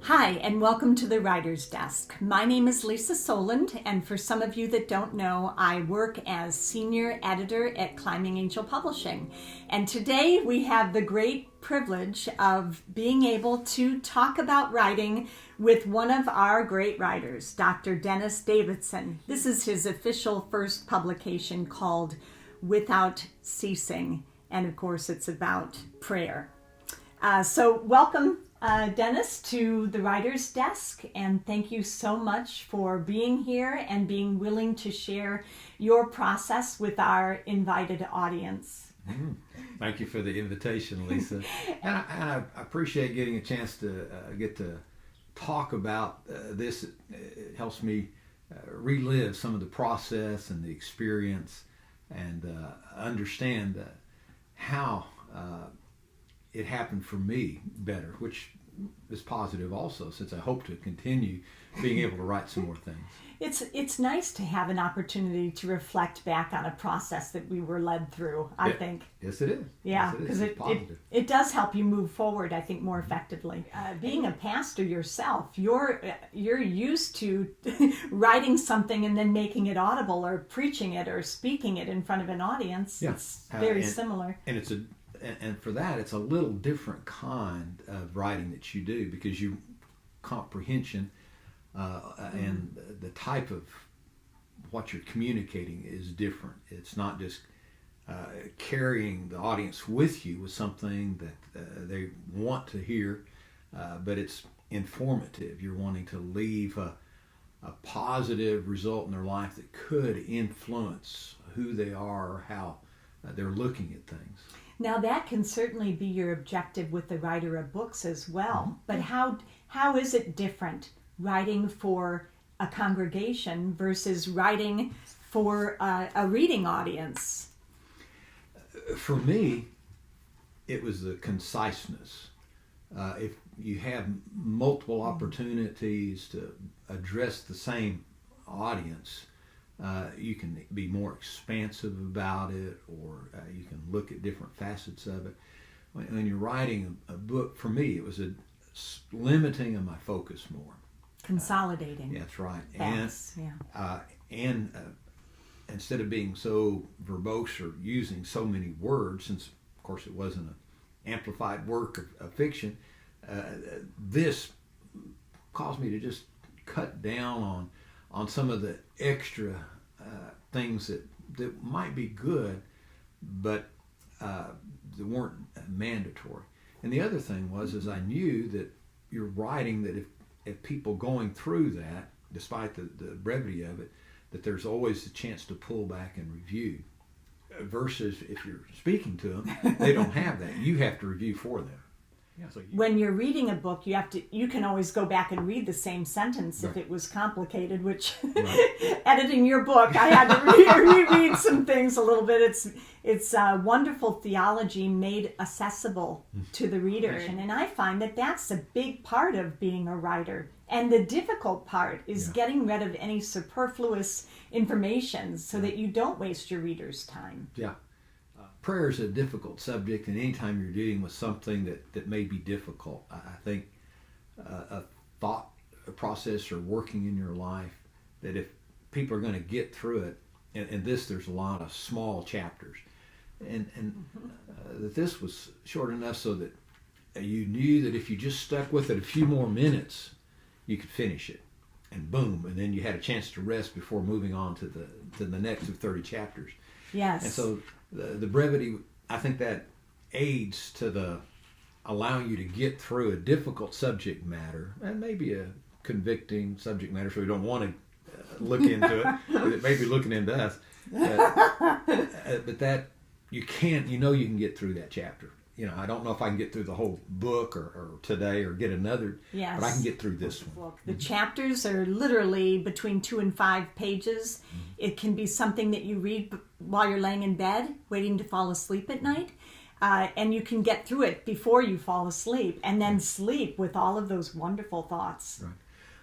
Hi, and welcome to the Writer's Desk. My name is Lisa Soland, and for some of you that don't know, I work as Senior Editor at Climbing Angel Publishing. And today we have the great privilege of being able to talk about writing with one of our great writers, Dr. Dennis Davidson. This is his official first publication called Without Ceasing, and of course it's about prayer. So welcome, Dennis, to the Writer's Desk, and thank you so much for being here and being willing to share your process with our invited audience. Thank you for the invitation, Lisa. and I appreciate getting a chance to get to talk about this. It helps me relive some of the process and the experience and understand how it happened for me better, which is positive also, since I hope to continue being able to write some more things. It's nice to have an opportunity to reflect back on a process that we were led through, I think. Yes, it is. Yeah, because it does help you move forward, I think, more effectively. Being a pastor yourself, you're used to writing something and then making it audible or preaching it or speaking it in front of an audience. Yeah. It's very similar. And for that, it's a little different kind of writing that you do, because your comprehension and the type of what you're communicating is different. It's not just carrying the audience with you with something that they want to hear, but it's informative. You're wanting to leave a positive result in their life that could influence who they are or how they're looking at things. Now that can certainly be your objective with the writer of books as well, but how is it different writing for a congregation versus writing for a reading audience? For me, it was the conciseness. If you have multiple opportunities to address the same audience, you can be more expansive about it, or you can look at different facets of it. When you're writing a book, for me, it was a limiting of my focus more. Consolidating. That's right. Facts, And instead of being so verbose or using so many words, since of course it wasn't an amplified work of fiction, this caused me to just cut down on some of the extra things that might be good, but that weren't mandatory. And the other thing is I knew that you're writing that if people going through that, despite the brevity of it, that there's always a chance to pull back and review. Versus if you're speaking to them, they don't have that. You have to review for them. Yeah, so when you're reading a book, you can always go back and read the same sentence if it was complicated, which editing your book, I had to reread some things a little bit. It's wonderful theology made accessible to the reader. And I find that that's a big part of being a writer. And the difficult part is getting rid of any superfluous information so that you don't waste your reader's time. Yeah. Prayer is a difficult subject, and anytime you're dealing with something that may be difficult, I think a thought process or working in your life, that if people are going to get through it, and there's a lot of small chapters, and that this was short enough so that you knew that if you just stuck with it a few more minutes, you could finish it, and boom, and then you had a chance to rest before moving on to the next of 30 chapters. Yes. And so the brevity, I think that aids to the allowing you to get through a difficult subject matter, and maybe a convicting subject matter, so we don't want to look into it, but it may be looking into us. But that you can get through that chapter. I don't know if I can get through the whole book or today or get another, but I can get through this one. Well, the chapters are literally between 2 and 5 pages. It can be something that you read while you're laying in bed, waiting to fall asleep at night. And you can get through it before you fall asleep, and then sleep with all of those wonderful thoughts. Right.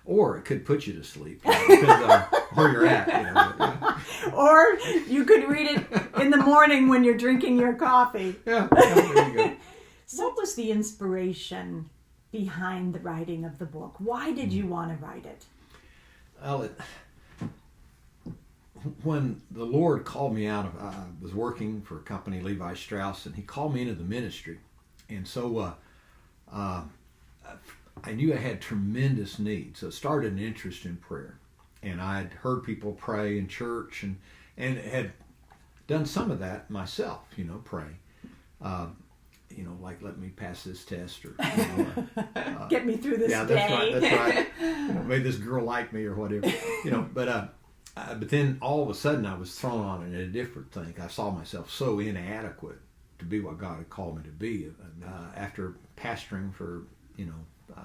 Or it could put you to sleep, depends on where you're at. Or you could read it in the morning when you're drinking your coffee. Yeah, there you go. So what was the inspiration behind the writing of the book? Why did you want to write it? Well, when the Lord called me out of, I was working for a company, Levi Strauss, and he called me into the ministry. And so I knew I had tremendous needs. So it started an interest in prayer. And I'd heard people pray in church and had done some of that myself, pray. Like let me pass this test or get me through this day. That's right. Made this girl like me or whatever. But then all of a sudden I was thrown on in a different thing. I saw myself so inadequate to be what God had called me to be. After pastoring for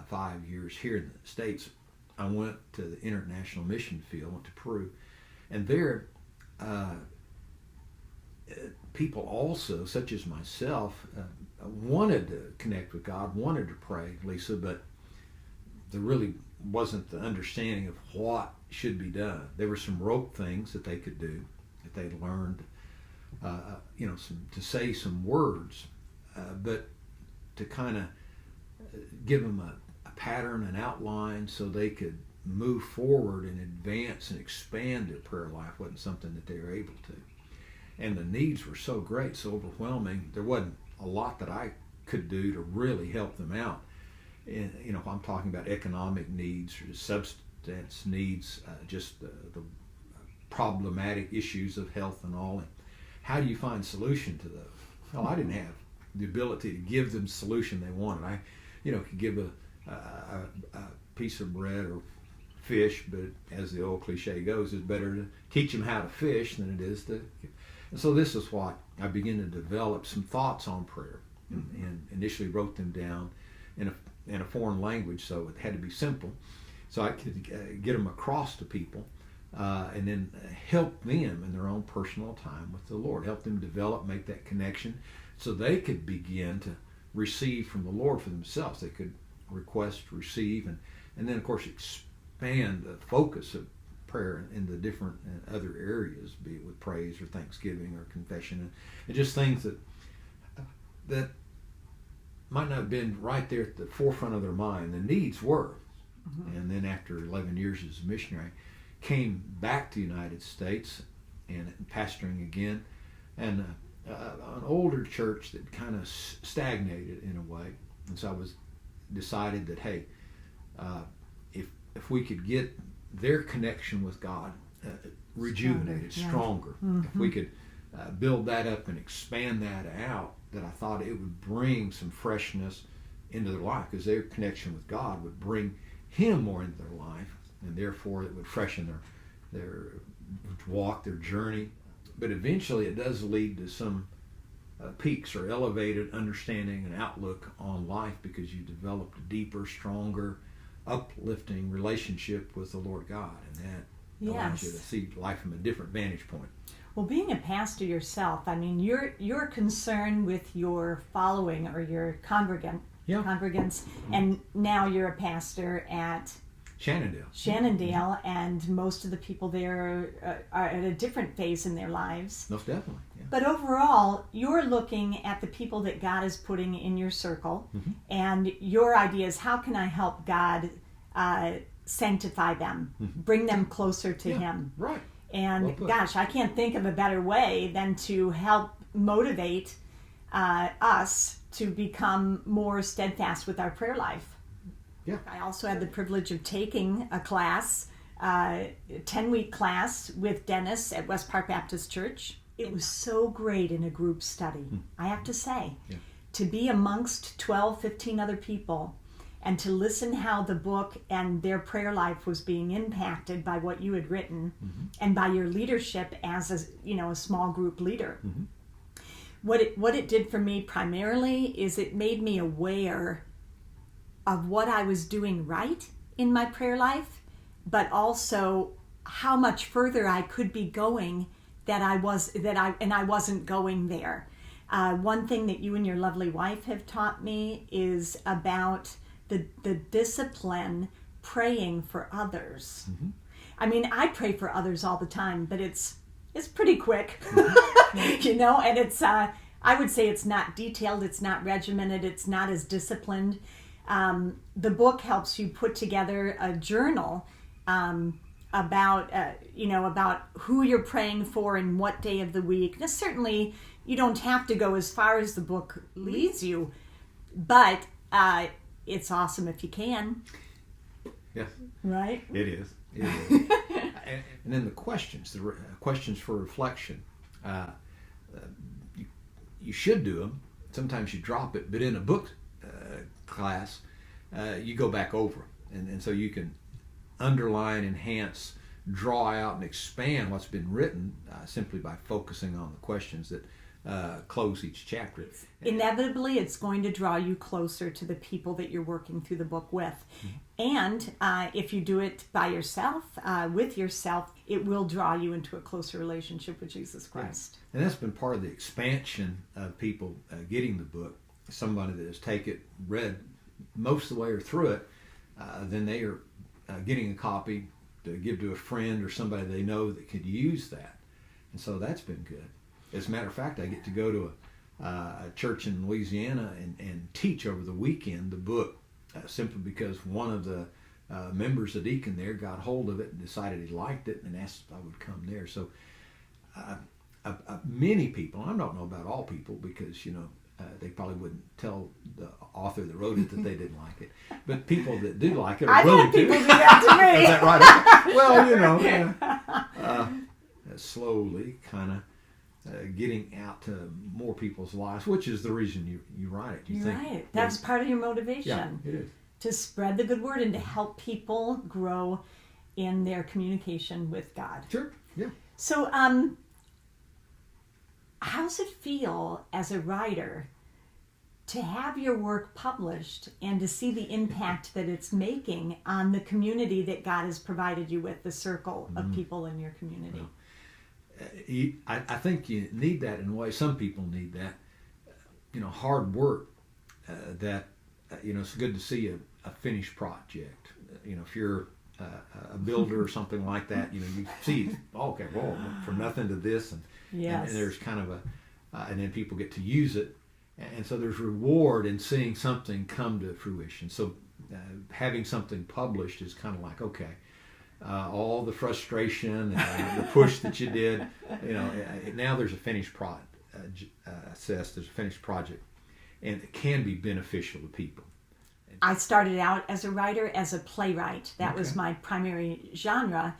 5 years here in the States, I went to the international mission field, went to Peru, and there people also, such as myself, wanted to connect with God, wanted to pray, Lisa, but there really wasn't the understanding of what should be done. There were some rote things that they could do, that they learned, to say some words, but to kind of give them a pattern, an outline, so they could move forward and advance and expand their prayer life wasn't something that they were able to. And the needs were so great, so overwhelming. There wasn't a lot that I could do to really help them out. And, I'm talking about economic needs or substance needs, just the problematic issues of health and all. And how do you find solution to those? Well, I didn't have the ability to give them the solution they wanted. I, could give a piece of bread or fish, but as the old cliche goes, it's better to teach them how to fish than it is to. And so this is what I began to develop some thoughts on prayer, and initially wrote them down in a foreign language, so it had to be simple, so I could get them across to people, and then help them in their own personal time with the Lord, help them develop, make that connection, so they could begin to receive from the Lord for themselves. They could request, receive, and then of course expand the focus of prayer in the different other areas, be it with praise or thanksgiving or confession, and just things that might not have been right there at the forefront of their mind. The needs were. Mm-hmm. And then after 11 years as a missionary, came back to the United States and pastoring again, and an older church that kind of stagnated in a way. And so I decided that, hey, if we could get their connection with God rejuvenated, stronger, mm-hmm. if we could build that up and expand that out, that I thought it would bring some freshness into their life, because their connection with God would bring Him more into their life, and therefore it would freshen their walk, their journey. But eventually it does lead to some peaks or elevated understanding and outlook on life, because you developed a deeper, stronger, uplifting relationship with the Lord God, and that allows you to see life from a different vantage point. Well, being a pastor yourself, I mean, you're concerned with your following or your congregants, mm-hmm. and now you're a pastor at Shenandoah, and most of the people there are at a different phase in their lives. Most definitely. Yeah. But overall, you're looking at the people that God is putting in your circle, mm-hmm. and your idea is, how can I help God sanctify them, mm-hmm. bring them closer to Him? Right. And gosh, I can't think of a better way than to help motivate us to become more steadfast with our prayer life. Yeah. I also had the privilege of taking a class, a 10-week class with Dennis at West Park Baptist Church. It was so great in a group study, I have to say. Yeah. To be amongst 12, 15 other people, and to listen how the book and their prayer life was being impacted by what you had written, mm-hmm. and by your leadership as a small group leader. Mm-hmm. What it did for me primarily is it made me aware of what I was doing right in my prayer life, but also how much further I could be going and I wasn't going there. One thing that you and your lovely wife have taught me is about the discipline praying for others. Mm-hmm. I mean, I pray for others all the time, but it's pretty quick, mm-hmm. And it's I would say it's not detailed, it's not regimented, it's not as disciplined. The book helps you put together a journal about about who you're praying for and what day of the week. Now, certainly, you don't have to go as far as the book leads you, but it's awesome if you can. Yes, right. It is. It is. And then the questions for reflection. You should do them. Sometimes you drop it, but in a book class, you go back over them. And so you can underline, enhance, draw out, and expand what's been written simply by focusing on the questions that close each chapter. Inevitably, it's going to draw you closer to the people that you're working through the book with. And if you do it by yourself, with yourself, it will draw you into a closer relationship with Jesus Christ. Yeah. And that's been part of the expansion of people getting the book. Somebody that has read most of the way or through it, then they are getting a copy to give to a friend or somebody they know that could use that. And so that's been good. As a matter of fact, I get to go to a church in Louisiana and teach over the weekend the book simply because one of the members, the deacon there, got hold of it and decided he liked it and asked if I would come there. So many people, I don't know about all people because, they probably wouldn't tell the author that wrote it that they didn't like it. But people that do like it are willing to. People do that to me. Is that right? Well, slowly kind of getting out to more people's lives, which is the reason you write it. You're right. That's part of your motivation. Yeah, it is. To spread the good word and to help people grow in their communication with God. Sure, yeah. So, how does it feel as a writer to have your work published and to see the impact that it's making on the community that God has provided you with, the circle of people in your community? Well, I think you need that in a way. Some people need that. Hard work. It's good to see a finished project. If you're a builder or something like that, you see, okay, well, from nothing to this, and there's kind of and then people get to use it, and so there's reward in seeing something come to fruition. So having something published is kind of like, okay, all the frustration and the push that you did, now there's a finished product. There's a finished project, and it can be beneficial to people. I started out as a writer, as a playwright. That was my primary genre.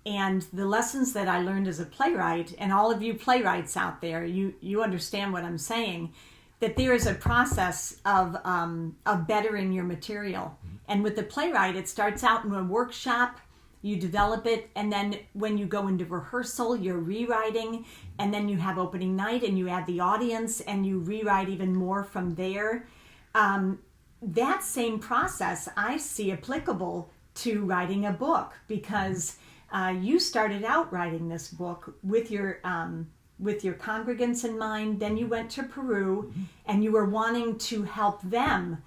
And the lessons that I learned as a playwright, and all of you playwrights out there, you understand what I'm saying, that there is a process of bettering your material. And with the playwright, it starts out in a workshop, you develop it, and then when you go into rehearsal, you're rewriting, and then you have opening night, and you add the audience, and you rewrite even more from there. That same process I see applicable to writing a book, because you started out writing this book with your congregants in mind. Then you went to Peru, and you were wanting to help them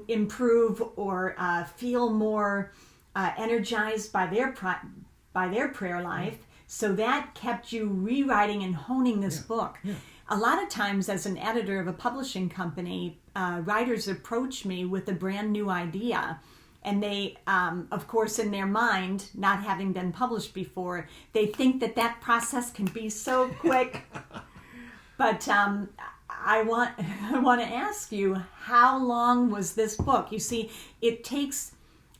improve or feel more energized by their prayer life. So that kept you rewriting and honing this book. Yeah. A lot of times, as an editor of a publishing company, writers approach me with a brand new idea. And they, of course, in their mind, not having been published before, they think that process can be so quick. But I want to ask you, how long was this book? You see, it takes,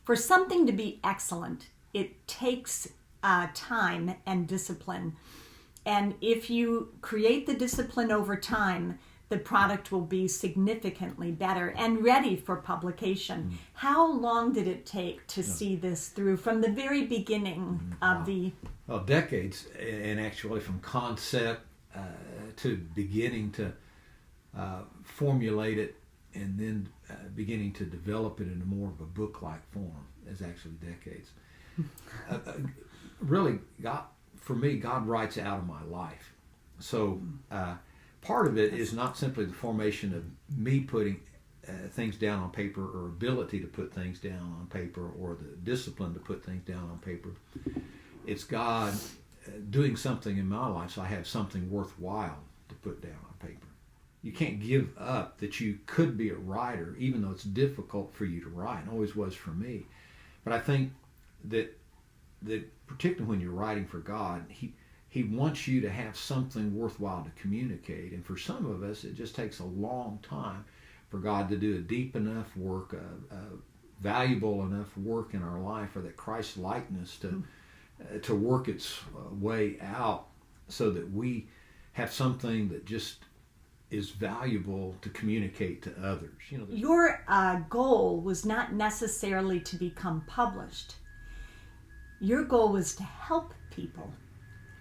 for something to be excellent, it takes time and discipline. And if you create the discipline over time, the product will be significantly better and ready for publication. How long did it take to see this through from the very beginning of the... Well, decades, and actually from concept to beginning to formulate it and then beginning to develop it into more of a book-like form is actually decades. Really, for me, God writes out of my life. So part of it is not simply the formation of me putting things down on paper, or ability to put things down on paper, or the discipline to put things down on paper. It's God doing something in my life so I have something worthwhile to put down on paper. you can't give up that you could be a writer, even though it's difficult for you to write. It always was for me. But I think that particularly when you're writing for God, He wants you to have something worthwhile to communicate. And for some of us, it just takes a long time for God to do a deep enough work, a valuable enough work in our life, or that Christ likeness to work its way out, so that we have something that just is valuable to communicate to others. Your goal was not necessarily to become published. Your goal was to help people.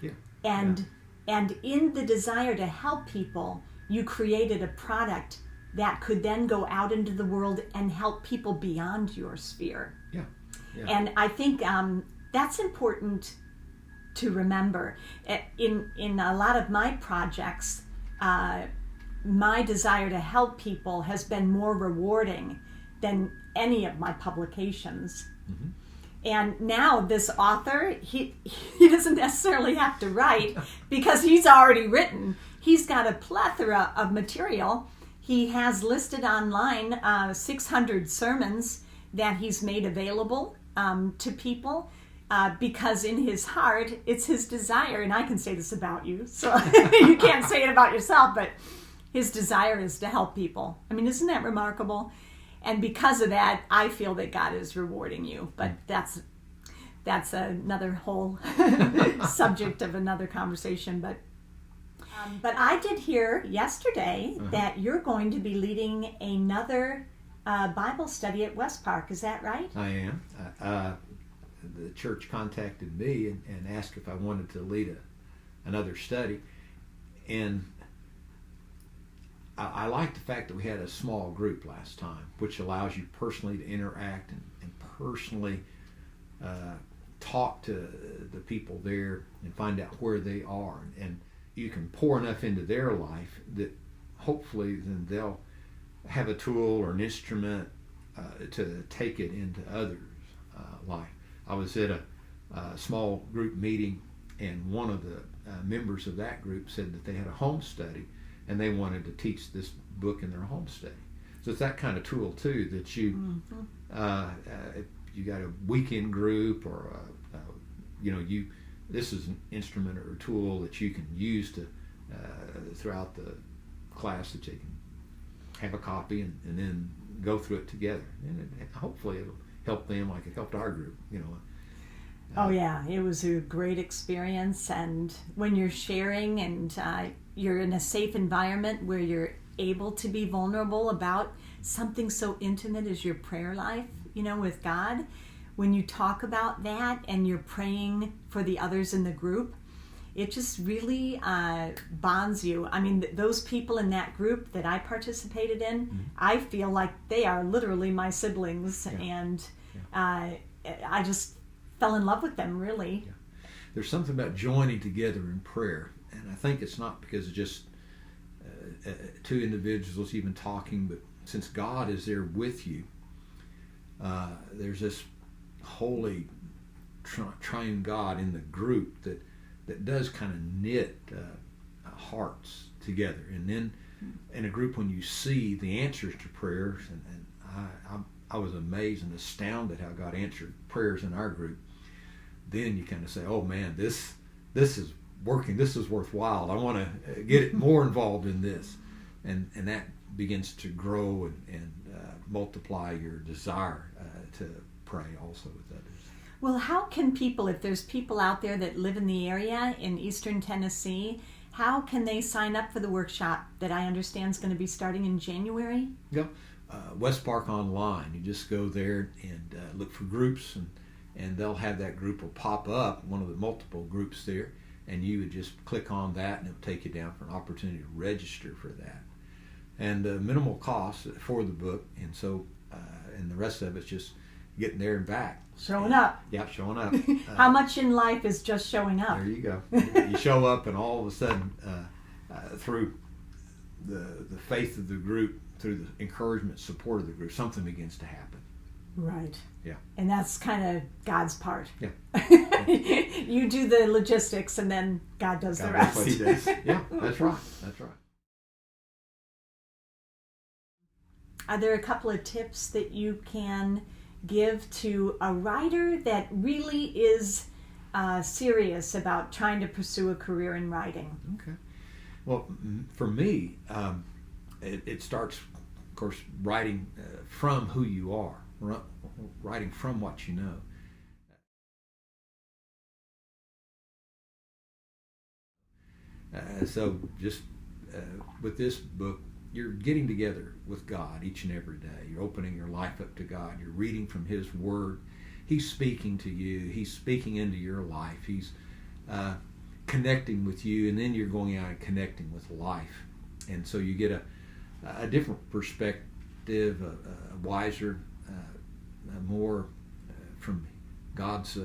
Yeah. And in the desire to help people, you created a product that could then go out into the world and help people beyond your sphere. Yeah. And I think that's important to remember. In a lot of my projects, my desire to help people has been more rewarding than any of my publications. Mm-hmm. And now this author, he doesn't necessarily have to write because he's already written. He's got a plethora of material. He has listed online 600 sermons that he's made available to people because in his heart, it's his desire, and I can say this about you, so you can't say it about yourself, but his desire is to help people. I mean, isn't that remarkable? And because of that, I feel that God is rewarding you. But that's another whole subject of another conversation. But I did hear yesterday that you're going to be leading another Bible study at West Park. Is that right? I am. The church contacted me and asked if I wanted to lead another study. And I like the fact that we had a small group last time, which allows you personally to interact and personally talk to the people there and find out where they are. And you can pour enough into their life that hopefully then they'll have a tool or an instrument to take it into others' life. I was at a small group meeting, and one of the members of that group said that they had a home study and they wanted to teach this book in their home study. So it's that kind of tool too, that you if you got a weekend group or this is an instrument or a tool that you can use to throughout the class, that you can have a copy and then go through it together, and hopefully it'll help them like it helped our group. Oh yeah, it was a great experience, and when you're sharing and you're in a safe environment where you're able to be vulnerable about something so intimate as your prayer life, with God, when you talk about that and you're praying for the others in the group, it just really bonds you. I mean, those people in that group that I participated in, I feel like they are literally my siblings, and I just fell in love with them, really. Yeah. There's something about joining together in prayer, and I think it's not because of just two individuals even talking, but since God is there with you, there's this holy triune God in the group that does kind of knit hearts together. And then in a group, when you see the answers to prayers, and I was amazed and astounded how God answered prayers in our group, then you kind of say, oh man, this is working, this is worthwhile, I want to get more involved in this, and that begins to grow and multiply your desire to pray also with others. Well, how can people, if there's people out there that live in the area in eastern Tennessee, how can they sign up for the workshop that I understand is going to be starting in January? Yep. West Park Online. You just go there and look for groups, and they'll have that group will pop up, one of the multiple groups there, and you would just click on that and it'll take you down for an opportunity to register for that. And minimal cost for the book, and so and the rest of it's just getting there and back. Showing up. Yeah, showing up. How much in life is just showing up? There you go. You show up, and all of a sudden, through the faith of the group, through the encouragement, support of the group, something begins to happen. Right. Yeah. And that's kind of God's part. Yeah. You do the logistics, and then God does the rest. That's what He does. Yeah, that's right. That's right. Are there a couple of tips that you can give to a writer that really is serious about trying to pursue a career in writing? Okay. Well, for me, it starts, of course, writing from who you are, writing from what you know. So just with this book, you're getting together with God each and every day. You're opening your life up to God. You're reading from His Word. He's speaking to you. He's speaking into your life. He's connecting with you, and then you're going out and connecting with life. And so you get a different perspective, a wiser, more from God's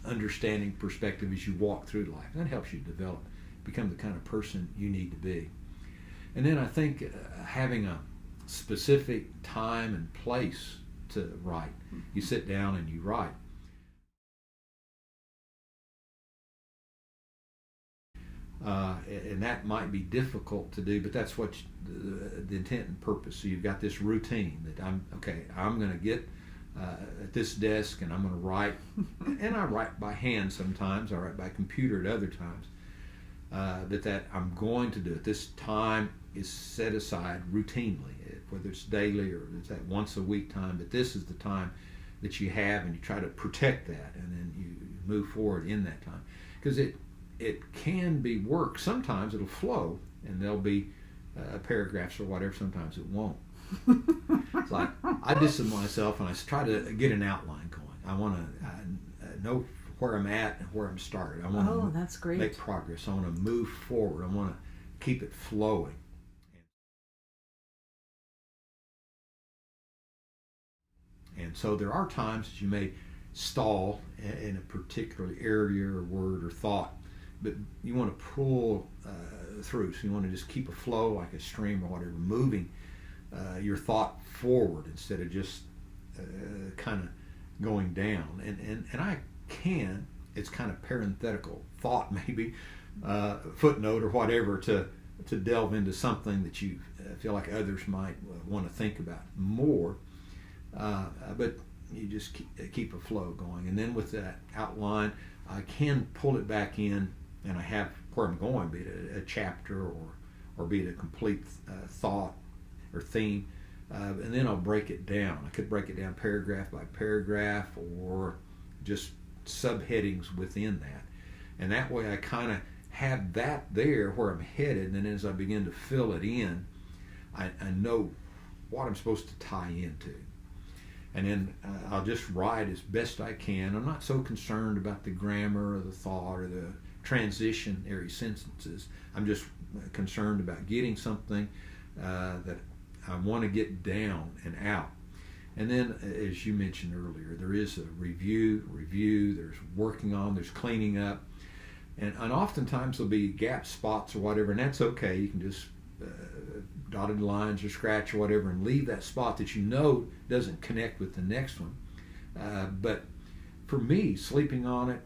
understanding perspective as you walk through life. And that helps you develop, become the kind of person you need to be. And then I think having a specific time and place to write. You sit down and you write. And that might be difficult to do, but that's what the intent and purpose. So you've got this routine that I'm going to get at this desk and I'm going to write. And I write by hand sometimes. I write by computer at other times. That I'm going to do it. This time is set aside routinely, whether it's daily or it's that once a week time, but this is the time that you have, and you try to protect that, and then you move forward in that time. Because it can be work. Sometimes it'll flow, and there'll be paragraphs or whatever. Sometimes it won't. It's like I discipline myself, and I try to get an outline going. I want to know where I'm at and where I'm started. I want that's to great. make progress. I want to move forward. I want to keep it flowing. And so there are times that you may stall in a particular area or word or thought, but you want to pull through. So you want to just keep a flow like a stream or whatever, moving your thought forward instead of just kind of going down. And I can, it's kind of parenthetical thought maybe, footnote or whatever to delve into something that you feel like others might want to think about more. But you just keep a flow going. And then with that outline, I can pull it back in, and I have where I'm going, be it a chapter or be it a complete thought or theme. And then I'll break it down. I could break it down paragraph by paragraph or just subheadings within that. And that way I kind of have that there where I'm headed, and then as I begin to fill it in, I know what I'm supposed to tie into. And then I'll just write as best I can. I'm not so concerned about the grammar or the thought or the transitionary sentences. I'm just concerned about getting something that I want to get down and out. And then, as you mentioned earlier, there is a review, there's working on, there's cleaning up. And oftentimes there'll be gap spots or whatever, and that's okay. You can just dotted lines or scratch or whatever and leave that spot that you know doesn't connect with the next one. But for me, sleeping on it,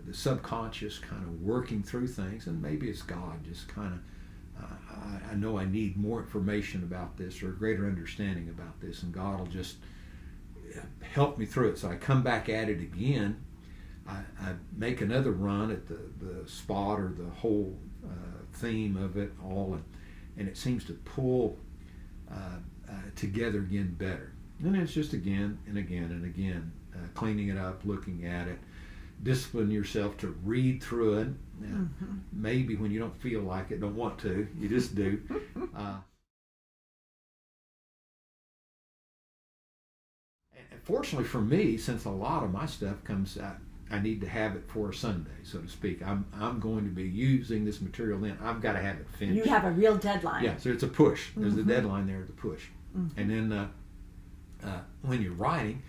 the subconscious kind of working through things, and maybe it's God just kind of, I know I need more information about this or a greater understanding about this, and God will just help me through it. So I come back at it again. I make another run at the spot or the whole theme of it all, and it seems to pull together again better. And it's just again and again and again, cleaning it up, looking at it, discipline yourself to read through it. Maybe when you don't feel like it, don't want to, you just do. And fortunately for me, since a lot of my stuff comes out, I need to have it for a Sunday, so to speak. I'm going to be using this material then. I've got to have it finished. You have a real deadline. Yeah, so it's a push. There's a deadline there to push. And then when you're writing,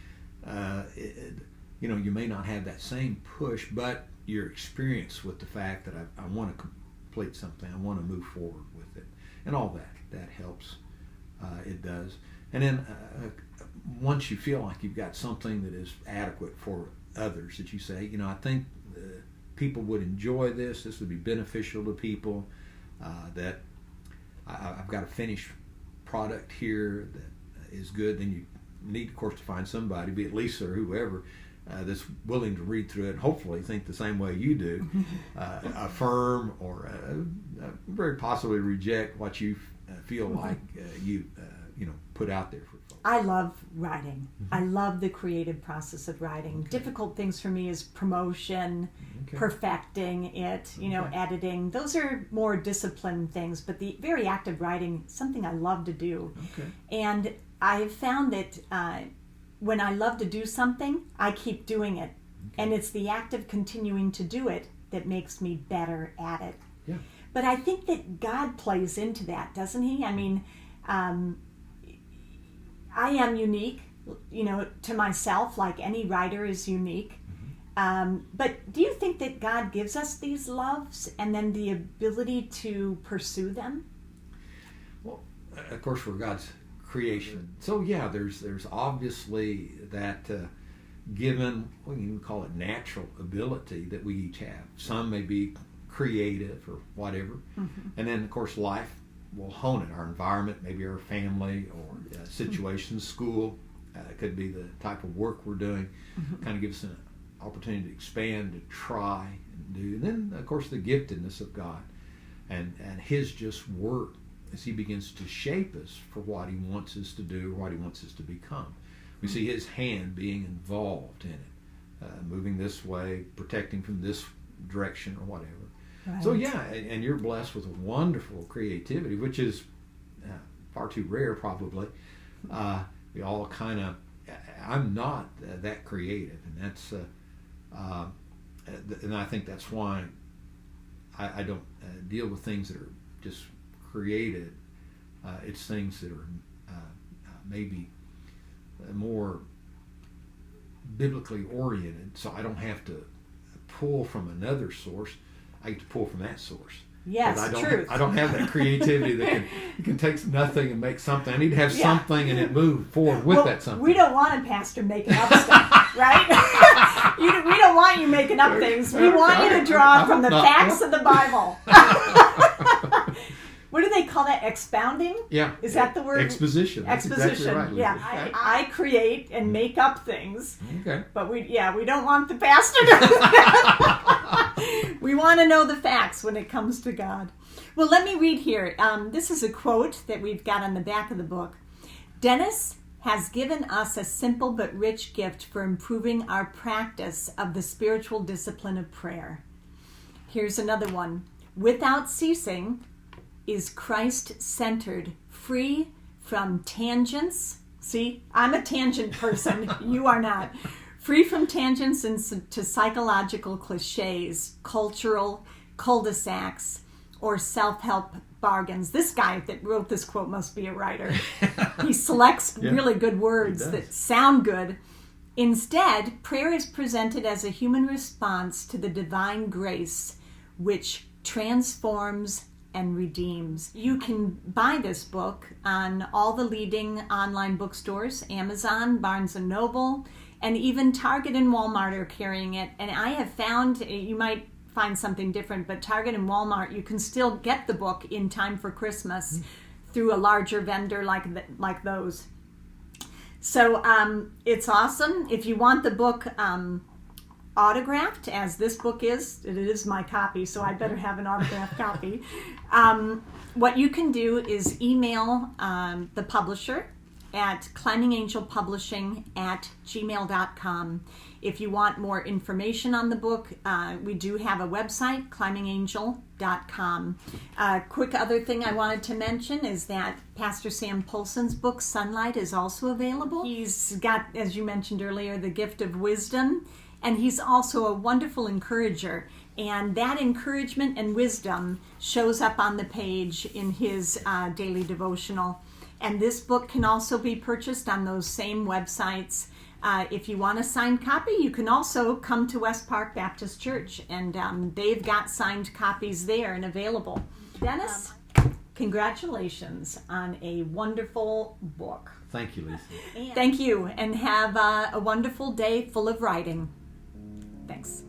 you may not have that same push, but your experience with the fact that I want to complete something, I want to move forward with it, and all that helps. It does. And then once you feel like you've got something that is adequate for others, that you say, I think people would enjoy this would be beneficial to people, that I've got a finished product here is good, then you need, of course, to find somebody, be it Lisa or whoever, that's willing to read through it and hopefully think the same way you do, affirm or very possibly reject what you feel like you put out there for folks. I love writing. I love the creative process of writing. Difficult things for me is promotion, perfecting it, editing. Those are more disciplined things, but the very act of writing is something I love to do. And I have found that when I love to do something, I keep doing it. And it's the act of continuing to do it that makes me better at it. Yeah. But I think that God plays into that, doesn't he? I mean, I am unique, to myself, like any writer is unique. But do you think that God gives us these loves and then the ability to pursue them? Well, of course, we're God's creation. So yeah, there's obviously that given, we can even call it natural ability that we each have. Some may be creative or whatever. And then, of course, life will hone it. Our environment, maybe our family or situations, school, it could be the type of work we're doing, kind of gives us an opportunity to expand, to try and do. And then, of course, the giftedness of God and His just work as He begins to shape us for what He wants us to do, what He wants us to become. We see His hand being involved in it, moving this way, protecting from this direction or whatever. Right. So yeah, and you're blessed with a wonderful creativity, which is far too rare probably. We all kind of, I'm not that creative, and that's, and I think that's why I don't deal with things that are just created. It's things that are maybe more biblically oriented, so I don't have to pull from another source. I get to pull from that source. Yes, I don't have that creativity that can take nothing and make something. I need to have something and it move forward with that something. We don't want a pastor making up stuff, right? We don't want you making up things. We want you to draw from the facts of the Bible. What do they call that? Expounding? Yeah. Is that the word? Exposition. Exposition. Exactly right, yeah. okay. I create and make up things. Okay. But we don't want the pastor to do that. We want to know the facts when it comes to God. Well, let me read here. This is a quote that we've got on the back of the book. Dennis has given us a simple but rich gift for improving our practice of the spiritual discipline of prayer. Here's another one. Without ceasing is Christ-centered, free from tangents. See, I'm a tangent person. You are not. Free from tangents into psychological cliches, cultural cul-de-sacs, or self-help bargains. This guy that wrote this quote must be a writer. He selects really good words that sound good. Instead, prayer is presented as a human response to the divine grace, which transforms and redeems. You can buy this book on all the leading online bookstores, Amazon, Barnes & Noble, and even Target and Walmart are carrying it. And I have found, you might find something different, but Target and Walmart, you can still get the book in time for Christmas through a larger vendor like those. So it's awesome. If you want the book autographed, as this book is, it is my copy, so I better have an autographed copy. What you can do is email the publisher at climbingangelpublishing@gmail.com. If you want more information on the book, we do have a website, climbingangel.com. Quick other thing I wanted to mention is that Pastor Sam Polson's book, Sunlight, is also available. He's got, as you mentioned earlier, the gift of wisdom, and he's also a wonderful encourager. And that encouragement and wisdom shows up on the page in his daily devotional. And this book can also be purchased on those same websites. If you want a signed copy, you can also come to West Park Baptist Church, and they've got signed copies there and available. Dennis, congratulations on a wonderful book. Thank you, Lisa. Thank you, and have a wonderful day full of writing. Thanks.